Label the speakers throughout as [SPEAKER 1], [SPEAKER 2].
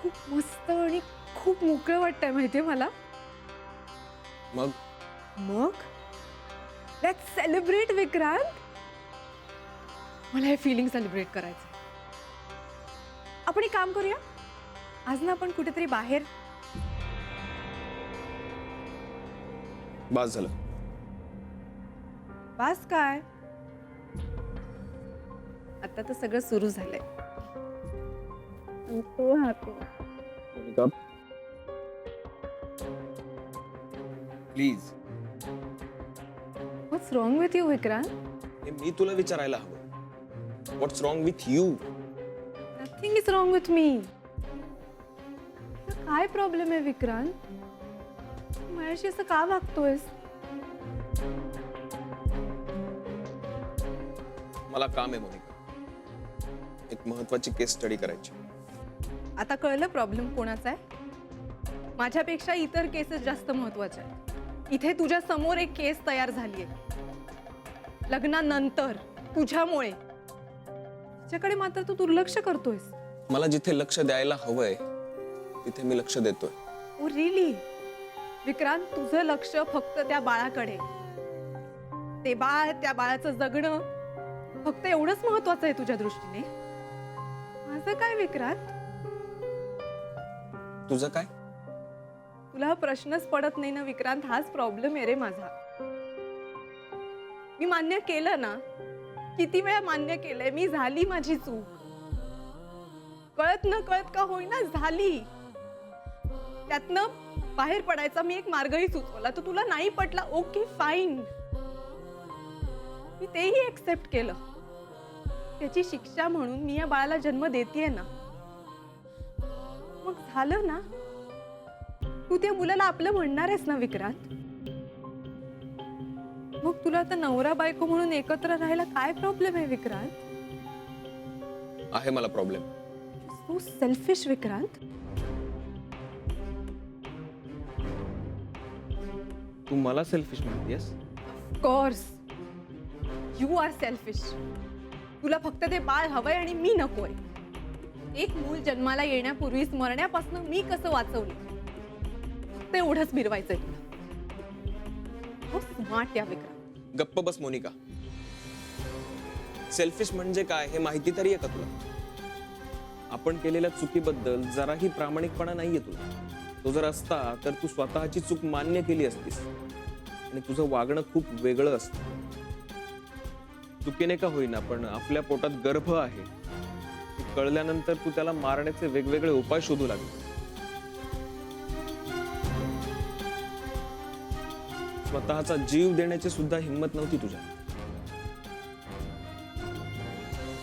[SPEAKER 1] खूप मस्त आणि खूप मोकळं वाटतंय माहितीये मला.
[SPEAKER 2] मग
[SPEAKER 1] मग लेट्स सेलिब्रेट विक्रांत. मला हे फिलिंग सेलिब्रेट करायचं. आपण एक काम करूया, आज ना आपण कुठेतरी बाहेर.
[SPEAKER 2] बास झालं.
[SPEAKER 1] बास काय, आता तर सगळं सुरू झालंय. I'm so happy.
[SPEAKER 2] Please.
[SPEAKER 1] What's wrong with you, Vikrant?
[SPEAKER 2] हे मी तुला विचारायला हवं. What's wrong with you?
[SPEAKER 1] Nothing is wrong with me. काय प्रॉब्लेम आहे विक्रांत? माझ्याशी असं का वागतोयस?
[SPEAKER 2] मला काम आहे मोनिका. एक महत्वाची केस स्टडी करायची.
[SPEAKER 1] आता कळलं प्रॉब्लेम कोणाचा आहे? माझ्यापेक्षा इतर केसेस जास्त महत्वाच्या आहेत. इथे तुझ्या समोर एक केस तयार झालीये लग्नानंतर तुझ्यामुळे. त्याच्याकडे मात्र तू दुर्लक्ष करतोयस.
[SPEAKER 2] मला जिथे लक्ष द्यायला हवंय तिथे मी लक्ष देतोय.
[SPEAKER 1] ओ रिली? विक्रांत, तुझं लक्ष फक्त त्या बाळाकडे. ते बाळ, त्या बाळाचं जगणं फक्त एवढंच महत्वाचं आहे तुझ्या दृष्टीने. माझं काय विक्रांत?
[SPEAKER 2] तुझं काय?
[SPEAKER 1] तुला हा प्रश्नच पडत नाही ना विक्रांत. हाच प्रॉब्लेम आहे रे माझा. मी मान्य केलं ना, किती वेळा मान्य केलंय मी, झाली माझी चूक. कळत न कळत का होईना झाली. त्यातनं बाहेर पडायचा मी एक मार्गही सुचवला. तो तुला नाही पटला, ओके फाईन, मी तेही एक्सेप्ट केलं. त्याची शिक्षा म्हणून मी या बाळाला जन्म देतेय ना. मग झालं ना, तू त्या मुलाला आपलं म्हणणार आहेस ना विक्रांत. मग तुला आता नवरा बायको म्हणून एकत्र राहायला काय प्रॉब्लेम आहे विक्रांत?
[SPEAKER 2] आहे मला प्रॉब्लेम.
[SPEAKER 1] तू सेल्फिश विक्रांत.
[SPEAKER 2] तू मला सेल्फिश म्हणतेस?
[SPEAKER 1] Course you are selfish. तुला फक्त ते बाळ हवंय आणि मी नकोय. एक मूल जन्माला येण्यापूर्वीच मरण्यापासून मी कसं वाचवलं ते एवढंच मिरवायचंय तुला. हो स्मार्ट या विक्रांत.
[SPEAKER 2] गप्प बस मोनिका. सेल्फिश म्हणजे काय हे माहिती तरी आहे का तुला? आपण केलेल्या चुकीबद्दल जराही प्रामाणिकपणा नाहीये तुला. तो जर असता तर तू स्वतःची चूक मान्य केली असतीस आणि तुझं वागणं खूप वेगळं असतं. चुकीने का होईना पण आपल्या पोटात गर्भ आहे हे कळल्यानंतर तू त्याला मारण्याचे वेगवेगळे उपाय शोधू लागले. स्वतःचा जीव देण्याची सुद्धा हिंमत नव्हती तुझ्या.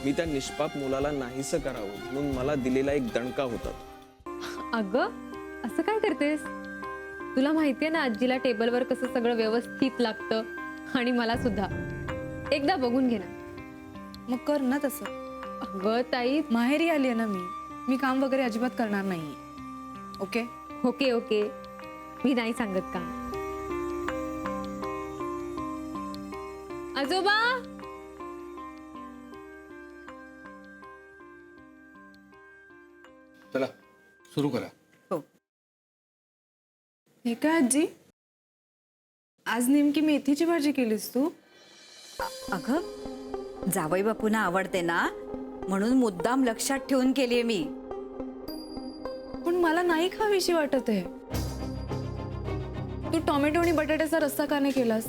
[SPEAKER 2] मी त्या निष्पाप मुलाला नाहीसं करावं म्हणून मला दिलेला एक दणका होता.
[SPEAKER 3] अगं असं काय करतेस? तुला माहितीये ना आजीला टेबलवर कसं सगळं व्यवस्थित लागतं आणि मला सुद्धा. एकदा बघून घे ना.
[SPEAKER 1] मग कर ना तसं.
[SPEAKER 3] अगं ताई,
[SPEAKER 1] माहेरी आली आहे ना मी काम वगैरे अजिबात करणार नाहीये. ओके
[SPEAKER 3] ओके ओके, मी नाही सांगत का. आजोबा,
[SPEAKER 4] चला सुरू करा.
[SPEAKER 1] हो. हे काय आजी, आज नेमकी मेथीची भाजी केलीस तू?
[SPEAKER 5] अगं जावई बापूंना आवडते ना म्हणून मुद्दाम लक्षात ठेवून केलीये मी.
[SPEAKER 1] पण मला नाही खावीशी वाटत आहे. तू टोमॅटो आणि बटाट्याचा रस्सा का नाही केलास?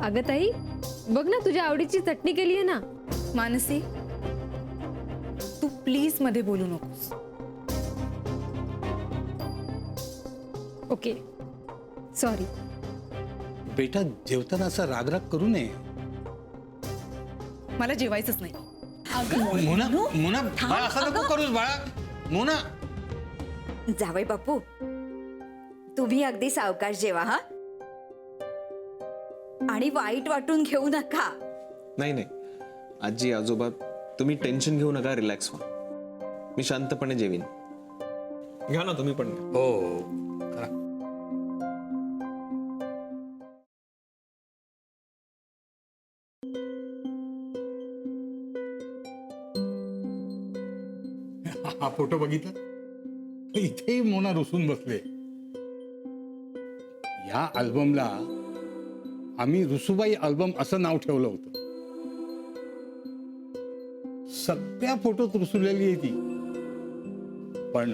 [SPEAKER 3] अगं ताई, बघ ना तुझ्या आवडीची चटणी केली आहे ना.
[SPEAKER 1] मानसी, तू प्लीज मध्ये बोलू नकोस.
[SPEAKER 3] Okay sorry.
[SPEAKER 4] बेटा जेवताना असा रागराग करू नये.
[SPEAKER 1] मला जेवायचंच नाही.
[SPEAKER 4] मोना मोना बाळा असं नको करूस बाळा. मोना
[SPEAKER 5] जावई बापू तुम्ही अगदी सावकाश जेवा हा, आणि वाईट वाटून घेऊ नका.
[SPEAKER 2] नाही नाही आजी आजोबा, तुम्ही टेन्शन घेऊ नका, रिलॅक्स व्हा. मी शांतपणे जेवीन. घ्या ना तुम्ही पण.
[SPEAKER 4] हो करा. हा फोटो बघितला? इथेही मोना रुसून बसले. या अल्बमला आम्ही रुसूबाई अल्बम असं नाव ठेवलं होतं. सगळ्या फोटोत रुसलेली आहे ती. पण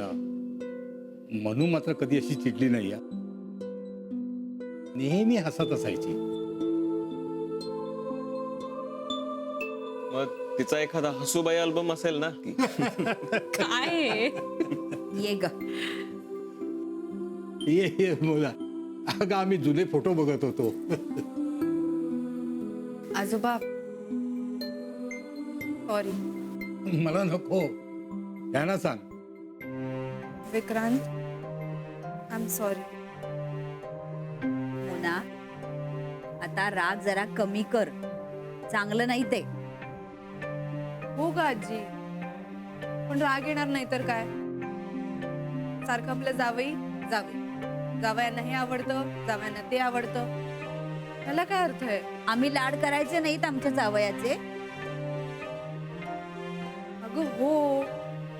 [SPEAKER 4] मनू मात्र कधी अशी चिडली नाही. नेहमी हसत असायची.
[SPEAKER 2] मग तिचा एखादा हसूबाई अल्बम असेल ना की
[SPEAKER 3] काय
[SPEAKER 5] ये ग.
[SPEAKER 4] ये मुला. अगं आम्ही जुने फोटो बघत होतो.
[SPEAKER 1] आजोबा सॉरी.
[SPEAKER 4] मला नको. त्यांना सांग.
[SPEAKER 1] Vikrant I am sorry.
[SPEAKER 5] Mona, आता राग जरा कमी कर. चांगलं नाही ते.
[SPEAKER 1] हो ग आजी, पण राग येणार नाही तर काय. सारखं आपलं जावई जावई, जावयांना हे आवडतं, जावयांना ते आवडतं. त्याला काय अर्थ आहे?
[SPEAKER 5] आम्ही लाड करायचे नाहीत आमच्या जावयाचे.
[SPEAKER 1] अगं हो,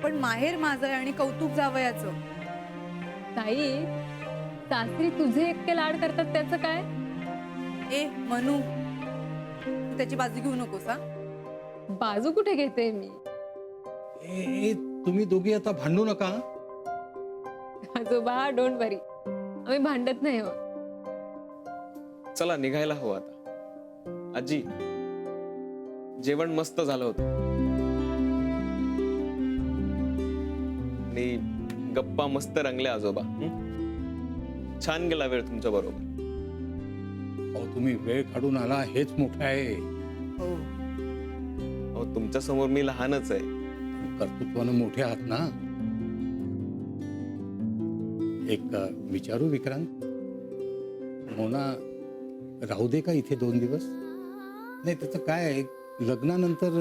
[SPEAKER 1] पण माहेर माझं आहे आणि कौतुक जावयाचं.
[SPEAKER 3] ताई, सासरी तुझे इतके लाड करतात त्याचं काय?
[SPEAKER 1] ए मनू, तू त्याची बाजू घेऊ नकोस हा.
[SPEAKER 3] बाजू कुठे घेते मी?
[SPEAKER 4] ए, तुम्ही दोघी आता भांडू नका.
[SPEAKER 3] आजोबा डोंट वरी, आम्ही भांडत नाही हो.
[SPEAKER 2] चला निघायला हवं आता. आजी, जेवण मस्त झालं होतं आणि गप्पा मस्त रंगल्या आजोबा. छान गेला वेळ तुमच्या बरोबर.
[SPEAKER 4] अहो, तुम्ही वेळ काढून आला हेच मोठं आहे.
[SPEAKER 5] हो.
[SPEAKER 2] अहो, तुमच्या समोर मी लहानच आहे.
[SPEAKER 4] कर्तृत्वानं मोठे आहात ना. एक विचारू विक्रांत, मोना राहू दे का इथे 2 दिवस? नाही, त्याचं काय आहे, लग्नानंतर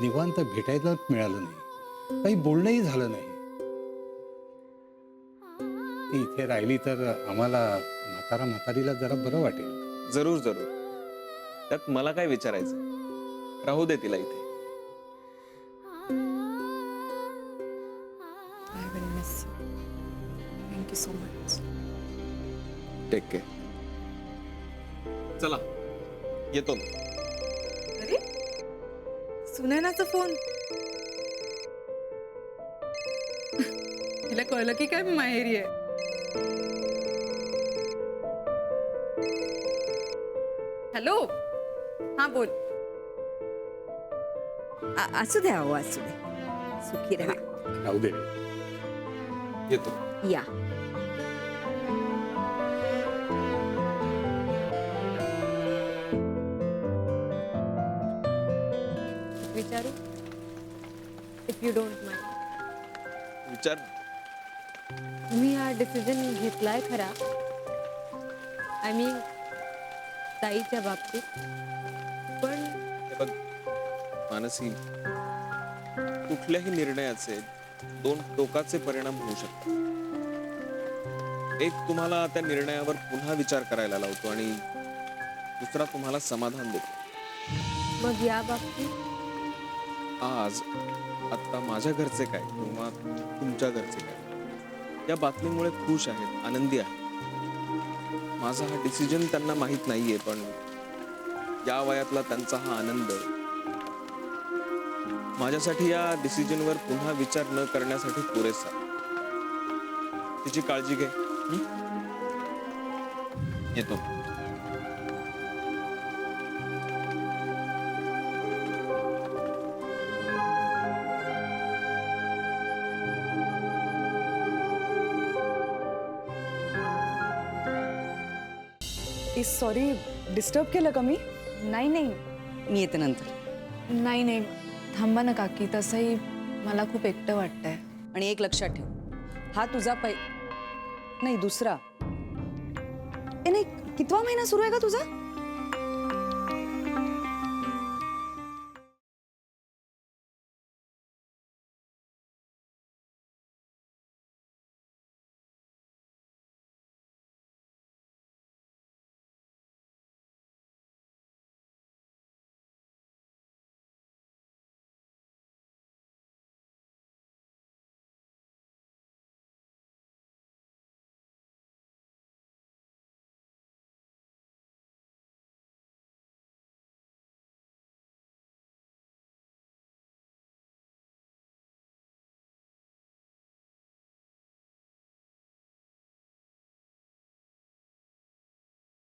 [SPEAKER 4] निवांत भेटायला मिळालं नाही, काही बोलणंही झालं नाही. ती इथे राहिली तर आम्हाला म्हातारीला जरा बरं वाटेल.
[SPEAKER 2] जरूर जरूर. त्यात मला काय विचारायचं. राहू दे तिला इथे.
[SPEAKER 1] Thank you so much.
[SPEAKER 2] Take care. चला येतो मी.
[SPEAKER 1] अरे सुनैनाचा फोन. तिला कळलं की काय मी माहेरी आहे. हॅलो, हा बोल.
[SPEAKER 5] असू द्या हो, असू दे. सुखी राहा.
[SPEAKER 4] राहू दे.
[SPEAKER 2] येतो.
[SPEAKER 5] या.
[SPEAKER 3] विचारू? If you don't mind.
[SPEAKER 2] विचार.
[SPEAKER 3] तुम्ही हा डिसिजन घेतलाय खरा, आय मीन ताईच्या बाबतीत, पण
[SPEAKER 2] हे बघ मानसी, कुठल्याही निर्णयाचे 2 टोकाचे परिणाम होऊ शकतात. एक तुम्हाला त्या निर्णयावर पुन्हा विचार करायला लावतो आणि दुसरा तुम्हाला समाधान देतो.
[SPEAKER 3] मग या बाबतीत
[SPEAKER 2] आज आता माझ्या घरचे काय किंवा तुमच्या घरचे काय या बातमीमुळे खुश आहेत, आनंदी आहेत. माझा हा डिसिजन त्यांना माहित नाहीये, पण या वयातला त्यांचा हा आनंद माझ्यासाठी या डिसिजनवर पुन्हा विचार न करण्यासाठी पुरेसा. तिची काळजी घे. येतो.
[SPEAKER 6] सॉरी, डिस्टर्ब केलं का मी?
[SPEAKER 1] नाही नाही
[SPEAKER 6] मी येते नंतर.
[SPEAKER 1] नाही नाही, थांबा ना काकी. तसंही मला खूप एकटं वाटतंय.
[SPEAKER 6] आणि एक लक्षात ठेव, हा तुझा नाही दुसरा. नाही, कितवा महिना सुरू आहे का तुझा?